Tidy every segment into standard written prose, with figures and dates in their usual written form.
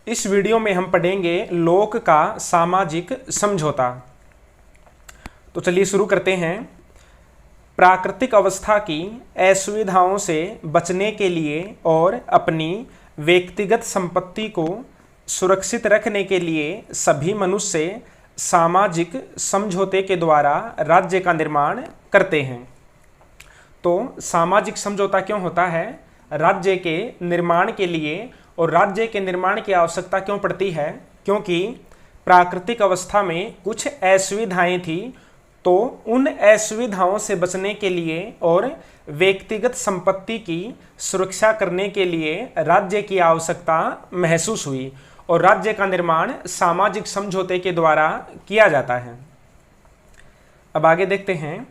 इस वीडियो में हम पढ़ेंगे लोक का सामाजिक समझौता। तो चलिए शुरू करते हैं। प्राकृतिक अवस्था की असुविधाओं से बचने के लिए और अपनी व्यक्तिगत संपत्ति को सुरक्षित रखने के लिए सभी मनुष्य सामाजिक समझौते के द्वारा राज्य का निर्माण करते हैं। तो सामाजिक समझौता क्यों होता है? राज्य के निर्माण के लिए। और राज्य के निर्माण की आवश्यकता क्यों पड़ती है? क्योंकि प्राकृतिक अवस्था में कुछ असुविधाएं थी, तो उन असुविधाओं से बचने के लिए और व्यक्तिगत संपत्ति की सुरक्षा करने के लिए राज्य की आवश्यकता महसूस हुई और राज्य का निर्माण सामाजिक समझौते के द्वारा किया जाता है। अब आगे देखते हैं।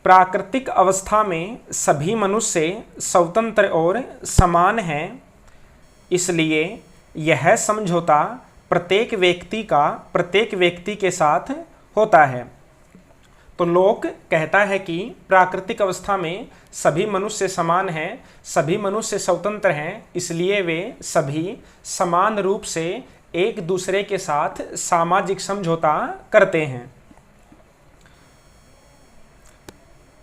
प्राकृतिक अवस्था में सभी मनुष्य स्वतंत्र और समान हैं, इसलिए यह समझौता प्रत्येक व्यक्ति के साथ होता है। तो लोक कहता है कि प्राकृतिक अवस्था में सभी मनुष्य समान हैं, सभी मनुष्य स्वतंत्र हैं, इसलिए वे सभी समान रूप से एक दूसरे के साथ सामाजिक समझौता करते हैं।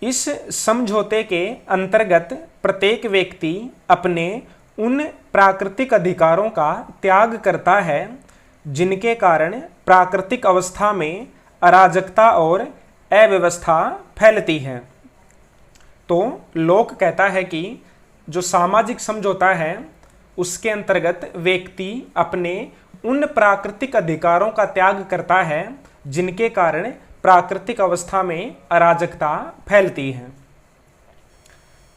इस समझौते के अंतर्गत प्रत्येक व्यक्ति अपने उन प्राकृतिक अधिकारों का त्याग करता है जिनके कारण प्राकृतिक अवस्था में अराजकता और अव्यवस्था फैलती है। तो लोक कहता है कि जो सामाजिक समझौता है उसके अंतर्गत व्यक्ति अपने उन प्राकृतिक अधिकारों का त्याग करता है जिनके कारण प्राकृतिक अवस्था में अराजकता फैलती है।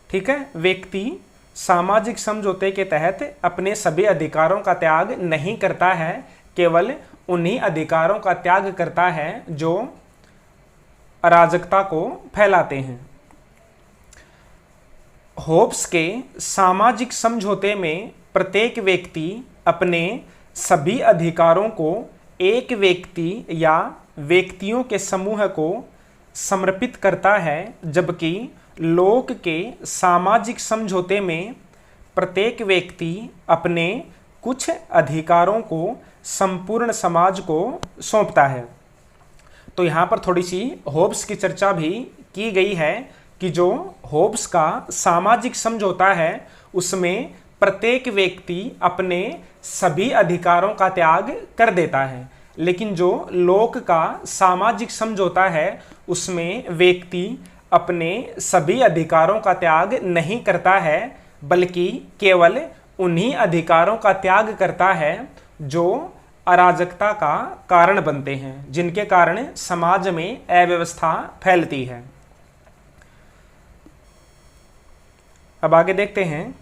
ठीक है, व्यक्ति सामाजिक समझौते के तहत अपने सभी अधिकारों का त्याग नहीं करता है, केवल उन्हीं अधिकारों का त्याग करता है जो अराजकता को फैलाते हैं। होब्स के सामाजिक समझौते में प्रत्येक व्यक्ति अपने सभी अधिकारों को एक व्यक्ति या व्यक्तियों के समूह को समर्पित करता है, जबकि लोक के सामाजिक समझौते में प्रत्येक व्यक्ति अपने कुछ अधिकारों को संपूर्ण समाज को सौंपता है। तो यहाँ पर थोड़ी सी होब्स की चर्चा भी की गई है कि जो होब्स का सामाजिक समझौता है उसमें प्रत्येक व्यक्ति अपने सभी अधिकारों का त्याग कर देता है, लेकिन जो लोक का सामाजिक समझौता है उसमें व्यक्ति अपने सभी अधिकारों का त्याग नहीं करता है, बल्कि केवल उन्हीं अधिकारों का त्याग करता है जो अराजकता का कारण बनते हैं, जिनके कारण समाज में अव्यवस्था फैलती है। अब आगे देखते हैं।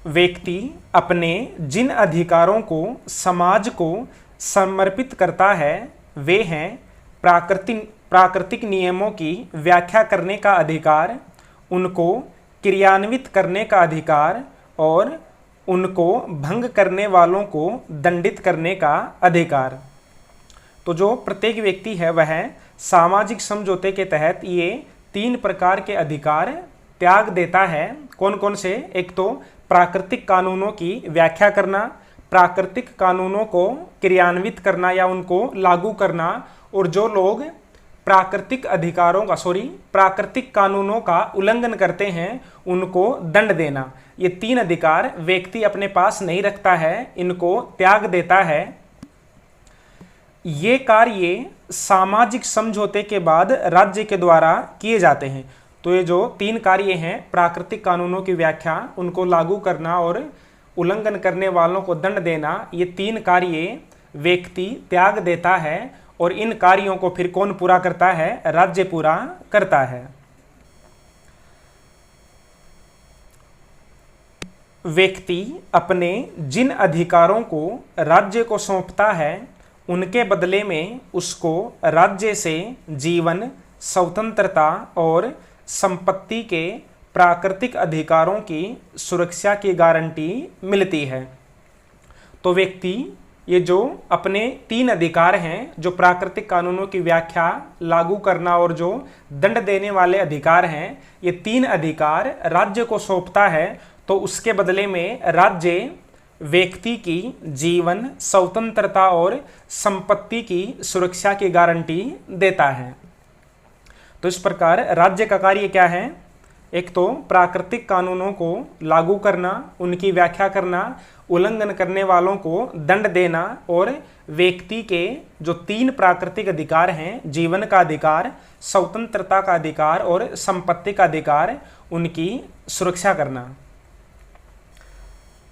व्यक्ति अपने जिन अधिकारों को समाज को समर्पित करता है वे हैं प्राकृतिक नियमों की व्याख्या करने का अधिकार, उनको क्रियान्वित करने का अधिकार और उनको भंग करने वालों को दंडित करने का अधिकार। तो जो प्रत्येक व्यक्ति है वह सामाजिक समझौते के तहत ये 3 प्रकार के अधिकार त्याग देता है। कौन कौन से? एक तो प्राकृतिक कानूनों की व्याख्या करना, प्राकृतिक कानूनों को क्रियान्वित करना या उनको लागू करना, और जो लोग प्राकृतिक कानूनों का उल्लंघन करते हैं उनको दंड देना। ये 3 अधिकार व्यक्ति अपने पास नहीं रखता है, इनको त्याग देता है। ये कार्य सामाजिक समझौते के बाद राज्य के द्वारा किए जाते हैं। तो ये जो 3 कार्य हैं, प्राकृतिक कानूनों की व्याख्या, उनको लागू करना और उल्लंघन करने वालों को दंड देना, ये 3 कार्य व्यक्ति त्याग देता है और इन कार्यों को फिर कौन पूरा करता है? राज्य पूरा करता है। व्यक्ति अपने जिन अधिकारों को राज्य को सौंपता है उनके बदले में उसको राज्य से जीवन, स्वतंत्रता और संपत्ति के प्राकृतिक अधिकारों की सुरक्षा की गारंटी मिलती है। तो व्यक्ति ये जो अपने 3 अधिकार हैं, जो प्राकृतिक कानूनों की व्याख्या, लागू करना और जो दंड देने वाले अधिकार हैं, ये 3 अधिकार राज्य को सौंपता है। तो उसके बदले में राज्य व्यक्ति की जीवन, स्वतंत्रता और संपत्ति की सुरक्षा की गारंटी देता है। तो इस प्रकार राज्य का कार्य क्या है? एक तो प्राकृतिक कानूनों को लागू करना, उनकी व्याख्या करना, उल्लंघन करने वालों को दंड देना और व्यक्ति के जो 3 प्राकृतिक अधिकार हैं, जीवन का अधिकार, स्वतंत्रता का अधिकार और संपत्ति का अधिकार, उनकी सुरक्षा करना।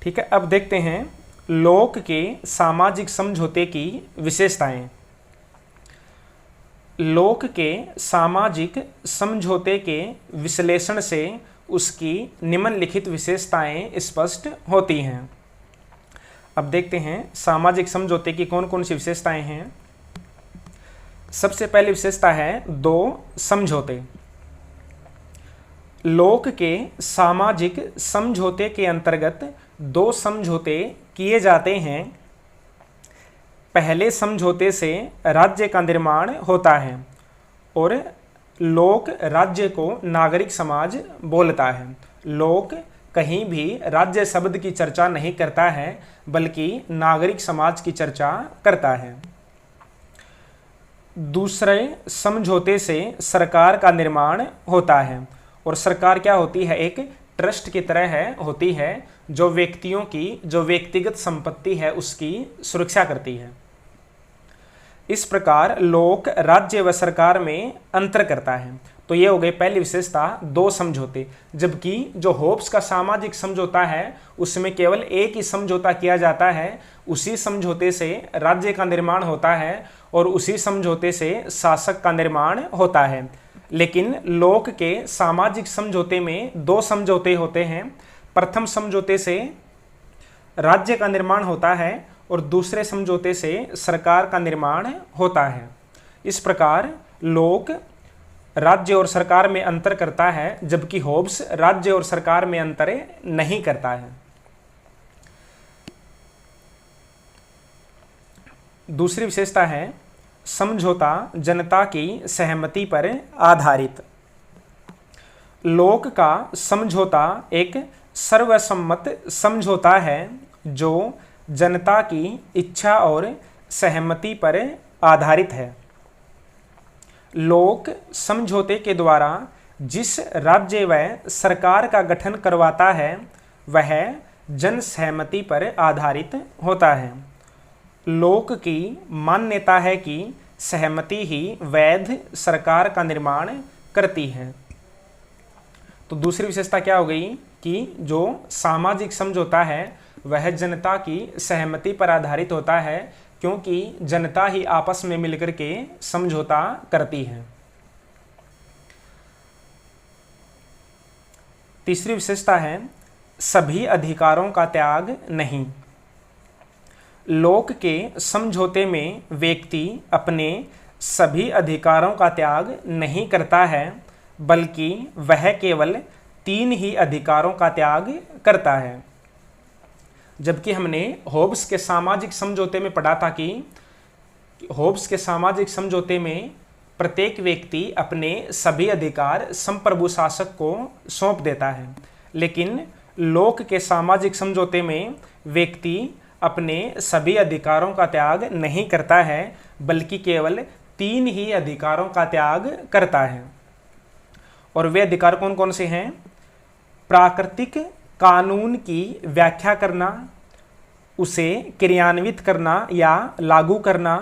ठीक है, अब देखते हैं लोक के सामाजिक समझौते की विशेषताएं। लोक के सामाजिक समझौते के विश्लेषण से उसकी निम्नलिखित विशेषताएं स्पष्ट होती हैं। अब देखते हैं सामाजिक समझौते की कौन कौन सी विशेषताएं हैं। सबसे पहली विशेषता है 2 समझौते। लोक के सामाजिक समझौते के अंतर्गत 2 समझौते किए जाते हैं। पहले समझौते से राज्य का निर्माण होता है और लोक राज्य को नागरिक समाज बोलता है। लोक कहीं भी राज्य शब्द की चर्चा नहीं करता है, बल्कि नागरिक समाज की चर्चा करता है। दूसरे समझौते से सरकार का निर्माण होता है और सरकार क्या होती है? एक ट्रस्ट की तरह होती है जो व्यक्तियों की जो व्यक्तिगत संपत्ति है उसकी सुरक्षा करती है। इस प्रकार लोक राज्य व सरकार में अंतर करता है। तो ये हो गई पहली विशेषता 2 समझौते। जबकि जो होब्स का सामाजिक समझौता है उसमें केवल एक ही समझौता किया जाता है, उसी समझौते से राज्य का निर्माण होता है और उसी समझौते से शासक का निर्माण होता है। लेकिन लोक के सामाजिक समझौते में 2 समझौते होते हैं। प्रथम समझौते से राज्य का निर्माण होता है और दूसरे समझौते से सरकार का निर्माण होता है। इस प्रकार लोक राज्य और सरकार में अंतर करता है, जबकि होब्स राज्य और सरकार में अंतर नहीं करता है। दूसरी विशेषता है समझौता जनता की सहमति पर आधारित। लोक का समझौता एक सर्वसम्मत समझौता है जो जनता की इच्छा और सहमति पर आधारित है। लोक समझौते के द्वारा जिस राज्य व सरकार का गठन करवाता है वह जन सहमति पर आधारित होता है। लोक की मान्यता है कि सहमति ही वैध सरकार का निर्माण करती है। तो दूसरी विशेषता क्या हो गई कि जो सामाजिक समझौता है वह जनता की सहमति पर आधारित होता है, क्योंकि जनता ही आपस में मिलकर के समझौता करती है। तीसरी विशेषता है सभी अधिकारों का त्याग नहीं। लोक के समझौते में व्यक्ति अपने सभी अधिकारों का त्याग नहीं करता है, बल्कि वह केवल 3 ही अधिकारों का त्याग करता है। जबकि हमने होब्स के सामाजिक समझौते में पढ़ा था कि होब्स के सामाजिक समझौते में प्रत्येक व्यक्ति अपने सभी अधिकार संप्रभु शासक को सौंप देता है, लेकिन लोक के सामाजिक समझौते में व्यक्ति अपने सभी अधिकारों का त्याग नहीं करता है, बल्कि केवल 3 ही अधिकारों का त्याग करता है। और वे अधिकार कौन कौन से हैं? प्राकृतिक कानून की व्याख्या करना, उसे क्रियान्वित करना या लागू करना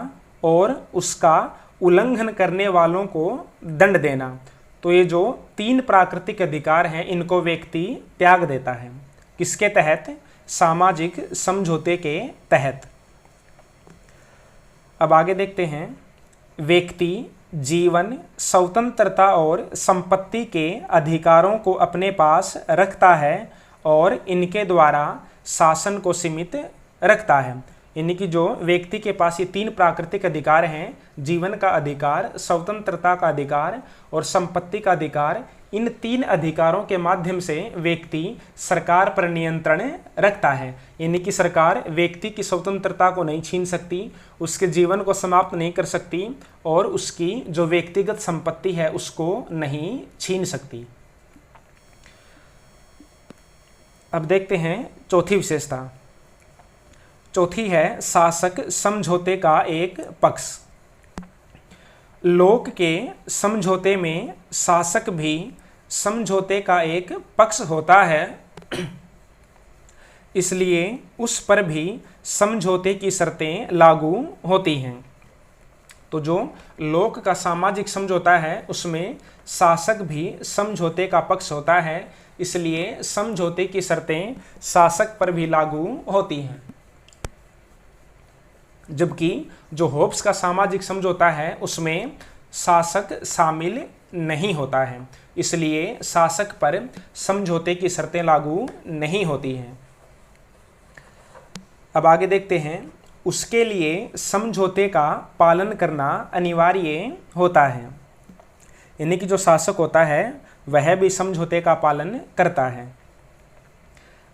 और उसका उल्लंघन करने वालों को दंड देना। तो ये जो 3 प्राकृतिक अधिकार हैं इनको व्यक्ति त्याग देता है। किसके तहत? सामाजिक समझौते के तहत। अब आगे देखते हैं व्यक्ति जीवन, स्वतंत्रता और संपत्ति के अधिकारों को अपने पास रखता है और इनके द्वारा शासन को सीमित रखता है। यानी कि जो व्यक्ति के पास ये 3 प्राकृतिक अधिकार हैं, जीवन का अधिकार, स्वतंत्रता का अधिकार और संपत्ति का अधिकार, इन 3 अधिकारों के माध्यम से व्यक्ति सरकार पर नियंत्रण रखता है। यानी कि सरकार व्यक्ति की स्वतंत्रता को नहीं छीन सकती, उसके जीवन को समाप्त नहीं कर सकती और उसकी जो व्यक्तिगत संपत्ति है उसको नहीं छीन सकती। अब देखते हैं चौथी विशेषता। चौथी है शासक समझौते का एक पक्ष। लोक के समझौते में शासक भी समझौते का एक पक्ष होता है, इसलिए उस पर भी समझौते की शर्तें लागू होती हैं। तो जो लोक का सामाजिक समझौता है उसमें शासक भी समझौते का पक्ष होता है, इसलिए समझौते की शर्तें शासक पर भी लागू होती हैं। जबकि जो होब्स का सामाजिक समझौता है उसमें शासक शामिल नहीं होता है, इसलिए शासक पर समझौते की शर्तें लागू नहीं होती हैं। अब आगे देखते हैं, उसके लिए समझौते का पालन करना अनिवार्य होता है। यानी कि जो शासक होता है वह भी समझौते का पालन करता है।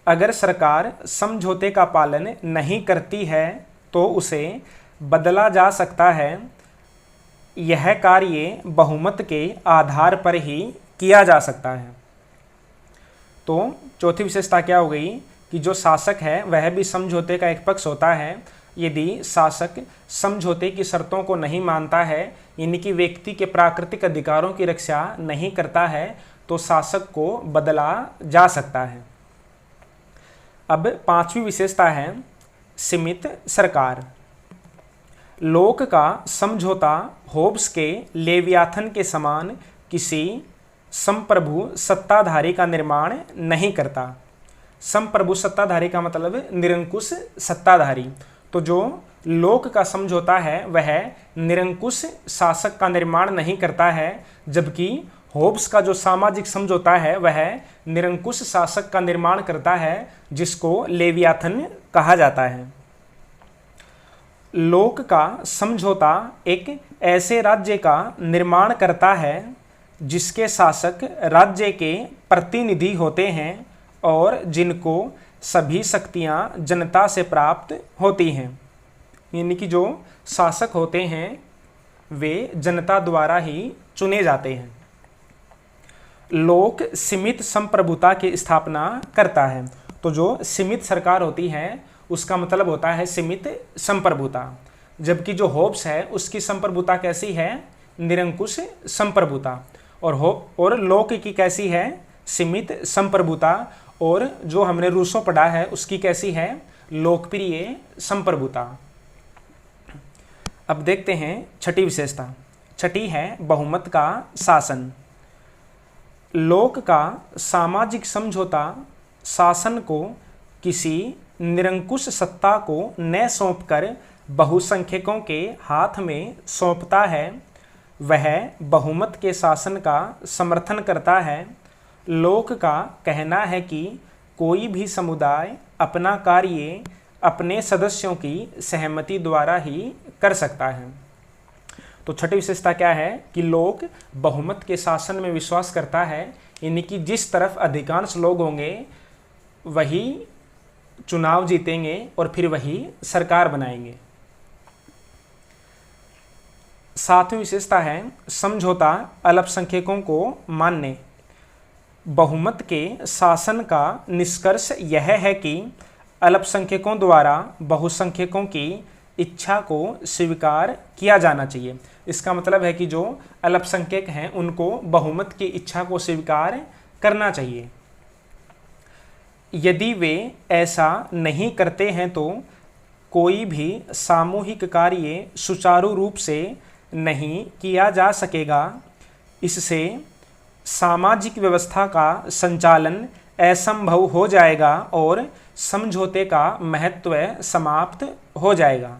अगर सरकार समझौते का पालन नहीं करती है तो उसे बदला जा सकता है। यह कार्य बहुमत के आधार पर ही किया जा सकता है। तो चौथी विशेषता क्या हो गई कि जो शासक है वह भी समझौते का एक पक्ष होता है। यदि शासक समझौते की शर्तों को नहीं मानता है, यानी कि व्यक्ति के प्राकृतिक अधिकारों की रक्षा नहीं करता है, तो शासक को बदला जा सकता है। अब पांचवी विशेषता है सीमित सरकार। लोक का समझौता होब्स के लेवियाथन के समान किसी संप्रभु सत्ताधारी का निर्माण नहीं करता। संप्रभु सत्ताधारी का मतलब निरंकुश सत्ताधारी। तो जो लोक का समझौता है वह निरंकुश शासक का निर्माण नहीं करता है, जबकि होब्स का जो सामाजिक समझौता है वह निरंकुश शासक का निर्माण करता है, जिसको लेवियाथन कहा जाता है। लोक का समझौता एक ऐसे राज्य का निर्माण करता है जिसके शासक राज्य के प्रतिनिधि होते हैं और जिनको सभी शक्तियां जनता से प्राप्त होती हैं। यानी कि जो शासक होते हैं वे जनता द्वारा ही चुने जाते हैं। लोक सीमित संप्रभुता की स्थापना करता है। तो जो सीमित सरकार होती है उसका मतलब होता है सीमित संप्रभुता, जबकि जो होब्स है उसकी संप्रभुता कैसी है? निरंकुश संप्रभुता। और लोक की कैसी है? सीमित संप्रभुता। और जो हमने रूसो पढ़ा है उसकी कैसी है? लोकप्रिय संप्रभुता। अब देखते हैं छठी विशेषता। छठी है बहुमत का शासन। लोक का सामाजिक समझौता शासन को किसी निरंकुश सत्ता को न सौंपकर बहुसंख्यकों के हाथ में सौंपता है। वह बहुमत के शासन का समर्थन करता है। लोक का कहना है कि कोई भी समुदाय अपना कार्य अपने सदस्यों की सहमति द्वारा ही कर सकता है। तो छठी विशेषता क्या है कि लोक बहुमत के शासन में विश्वास करता है, यानी कि जिस तरफ अधिकांश लोग होंगे वही चुनाव जीतेंगे और फिर वही सरकार बनाएंगे। सातवीं विशेषता है समझौता अल्पसंख्यकों को मान्य। बहुमत के शासन का निष्कर्ष यह है कि अल्पसंख्यकों द्वारा बहुसंख्यकों की इच्छा को स्वीकार किया जाना चाहिए। इसका मतलब है कि जो अल्पसंख्यक हैं उनको बहुमत की इच्छा को स्वीकार करना चाहिए। यदि वे ऐसा नहीं करते हैं तो कोई भी सामूहिक कार्य सुचारू रूप से नहीं किया जा सकेगा। इससे सामाजिक व्यवस्था का संचालन असंभव हो जाएगा और समझौते का महत्व समाप्त हो जाएगा।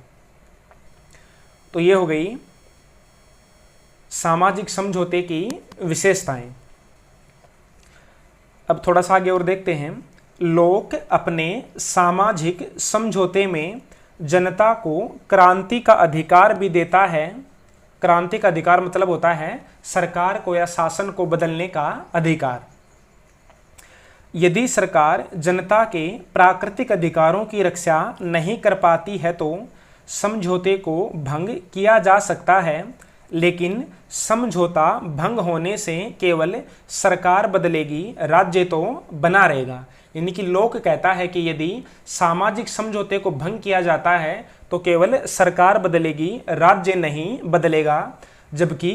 तो ये हो गई सामाजिक समझौते की विशेषताएं। अब थोड़ा सा आगे और देखते हैं। लोक अपने सामाजिक समझौते में जनता को क्रांति का अधिकार भी देता है। क्रांति का अधिकार मतलब होता है सरकार को या शासन को बदलने का अधिकार। यदि सरकार जनता के प्राकृतिक अधिकारों की रक्षा नहीं कर पाती है तो समझौते को भंग किया जा सकता है, लेकिन समझौता भंग होने से केवल सरकार बदलेगी, राज्य तो बना रहेगा। यानी कि लोक कहता है कि यदि सामाजिक समझौते को भंग किया जाता है तो केवल सरकार बदलेगी, राज्य नहीं बदलेगा। जबकि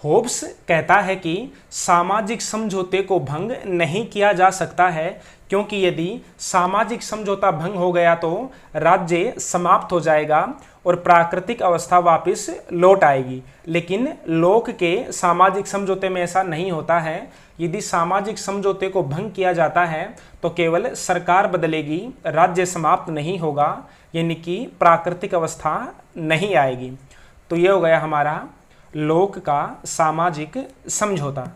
होब्स कहता है कि सामाजिक समझौते को भंग नहीं किया जा सकता है, क्योंकि यदि सामाजिक समझौता भंग हो गया तो राज्य समाप्त हो जाएगा और प्राकृतिक अवस्था वापस लौट आएगी। लेकिन लोक के सामाजिक समझौते में ऐसा नहीं होता है। यदि सामाजिक समझौते को भंग किया जाता है तो केवल सरकार बदलेगी, राज्य समाप्त नहीं होगा, यानी कि प्राकृतिक अवस्था नहीं आएगी। तो ये हो गया हमारा लोक का सामाजिक समझौता।